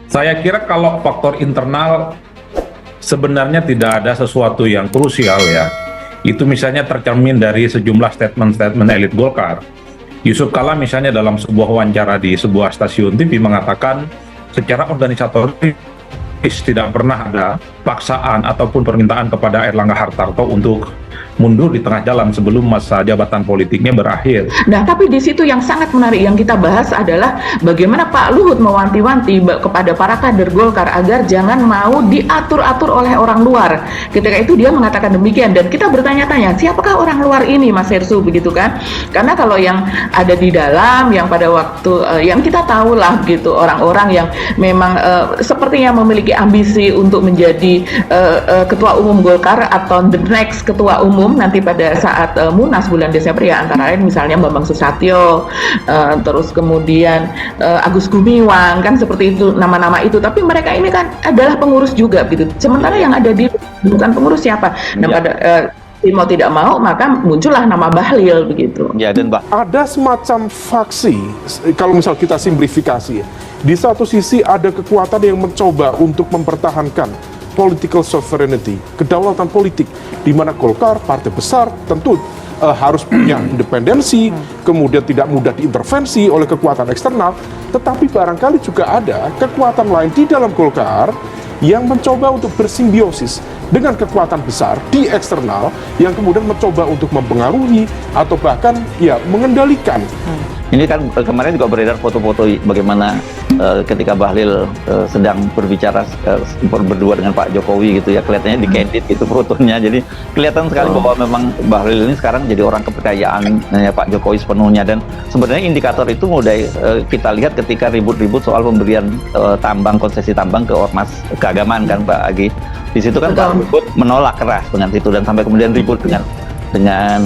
Saya kira kalau faktor internal sebenarnya tidak ada sesuatu yang krusial ya. Itu misalnya tercermin dari sejumlah statement-statement elit Golkar. Yusuf Kala misalnya dalam sebuah wawancara di sebuah stasiun TV mengatakan secara organisatoris tidak pernah ada paksaan ataupun permintaan kepada Erlangga Hartarto untuk mundur di tengah jalan sebelum masa jabatan politiknya berakhir. Nah, tapi di situ yang sangat menarik yang kita bahas adalah bagaimana Pak Luhut mewanti-wanti kepada para kader Golkar agar jangan mau diatur-atur oleh orang luar. Ketika itu dia mengatakan demikian dan kita bertanya-tanya, siapakah orang luar ini, Mas Hersu, begitu kan? Karena kalau yang ada di dalam, yang pada waktu yang kita tahu lah gitu, orang-orang yang memang sepertinya memiliki ambisi untuk menjadi ketua umum Golkar atau the next ketua umum nanti pada saat Munas bulan Desember ya, antara lain misalnya Bambang Susatyo, terus kemudian Agus Gumiwang, kan seperti itu nama-nama itu. Tapi mereka ini kan adalah pengurus juga gitu. Sementara yang ada di bukan pengurus siapa. Nah pada mau tidak mau maka muncullah nama Bahlil begitu. Ya, dan ada semacam faksi, kalau misal kita simplifikasi ya. Di satu sisi ada kekuatan yang mencoba untuk mempertahankan political sovereignty, kedaulatan politik, di mana Golkar, partai besar, tentu harus punya independensi, kemudian tidak mudah diintervensi oleh kekuatan eksternal, tetapi barangkali juga ada kekuatan lain di dalam Golkar yang mencoba untuk bersimbiosis dengan kekuatan besar di eksternal yang kemudian mencoba untuk mempengaruhi atau bahkan ya mengendalikan. Ini kan kemarin juga beredar foto-foto bagaimana ketika Bahlil sedang berbicara berdua dengan Pak Jokowi gitu ya, kelihatannya di-candid gitu fotonya. Jadi kelihatan sekali bahwa memang Bahlil ini sekarang jadi orang kepercayaan Pak Jokowi sepenuhnya. Dan sebenarnya indikator itu mulai kita lihat ketika ribut-ribut soal pemberian konsesi tambang ke ormas keagamaan kan Pak Agi. Di situ kan Pak Luhut menolak keras dengan itu dan sampai kemudian ribut dengan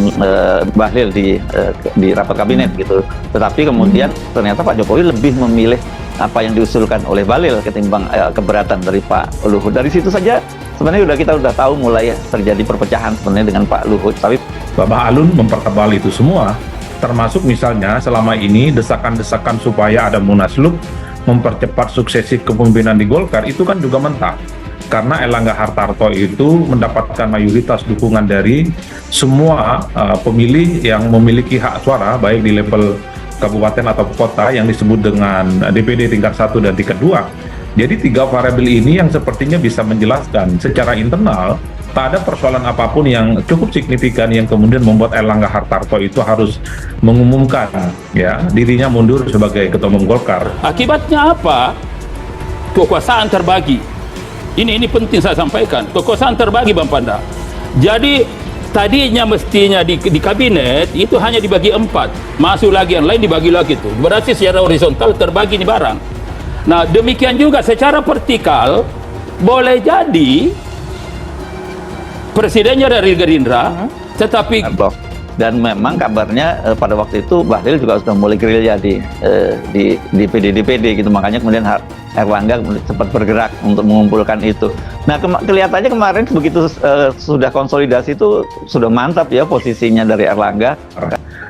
Bahlil di rapat kabinet gitu. Tetapi kemudian ternyata Pak Jokowi lebih memilih apa yang diusulkan oleh Bahlil ketimbang keberatan dari Pak Luhut. Dari situ saja sebenarnya kita udah tahu mulai terjadi perpecahan sebenarnya dengan Pak Luhut. Tapi Bapak Alun mempertebal itu semua, termasuk misalnya selama ini desakan-desakan supaya ada munaslup mempercepat suksesi kepemimpinan di Golkar itu kan juga mentah. Karena Erlangga Hartarto itu mendapatkan mayoritas dukungan dari semua pemilih yang memiliki hak suara, baik di level kabupaten atau kota yang disebut dengan DPD tingkat 1 dan tingkat 2. Jadi 3 variabel ini yang sepertinya bisa menjelaskan secara internal tak ada persoalan apapun yang cukup signifikan yang kemudian membuat Erlangga Hartarto itu harus mengumumkan ya dirinya mundur sebagai ketua umum Golkar. Akibatnya apa? Kekuasaan terbagi. Ini penting saya sampaikan. Kekuasaan terbagi, Bang Panda. Jadi tadinya mestinya di kabinet itu hanya dibagi 4, masuk lagi yang lain dibagi lagi tuh. Berarti secara horizontal terbagi nih barang. Nah demikian juga secara vertikal boleh jadi presidennya dari Gerindra, tetapi dan memang kabarnya pada waktu itu Bahlil juga sudah mulai gerilya di DPD gitu, makanya kemudian Erlangga cepat bergerak untuk mengumpulkan itu. Nah kelihatannya kemarin begitu sudah konsolidasi itu sudah mantap ya posisinya dari Erlangga.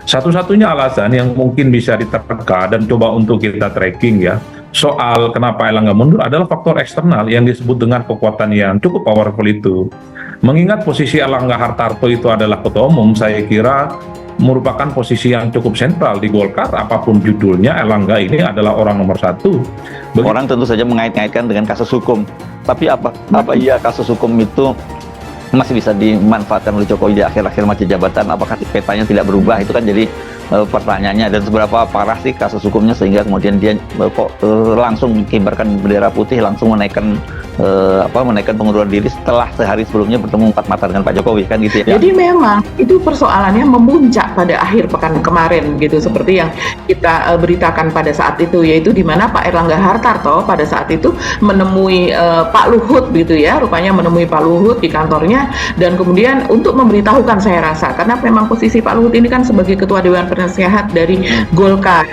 Satu-satunya alasan yang mungkin bisa diterka dan coba untuk kita tracking ya soal kenapa Erlangga mundur adalah faktor eksternal yang disebut dengan kekuatan yang cukup powerful itu. Mengingat posisi Erlangga Hartarto itu adalah ketua umum, saya kira merupakan posisi yang cukup sentral di Golkar. Apapun judulnya, Erlangga ini adalah orang nomor 1. Orang tentu saja mengait-ngaitkan dengan kasus hukum. Tapi apa iya kasus hukum itu masih bisa dimanfaatkan oleh Jokowi di akhir-akhir masa jabatan? Apakah petanya tidak berubah? Itu kan jadi pertanyaannya. Dan seberapa parah sih kasus hukumnya sehingga kemudian dia langsung kibarkan bendera putih, langsung menaikkan pengunduran diri setelah sehari sebelumnya bertemu empat mata dengan Pak Jokowi, kan gitu ya. Jadi memang itu persoalannya memuncak pada akhir pekan kemarin gitu, seperti yang kita beritakan pada saat itu, yaitu di mana Pak Erlangga Hartarto pada saat itu menemui Pak Luhut gitu ya, rupanya menemui Pak Luhut di kantornya dan kemudian untuk memberitahukan, saya rasa karena memang posisi Pak Luhut ini kan sebagai ketua Dewan Penasehat dari Golkar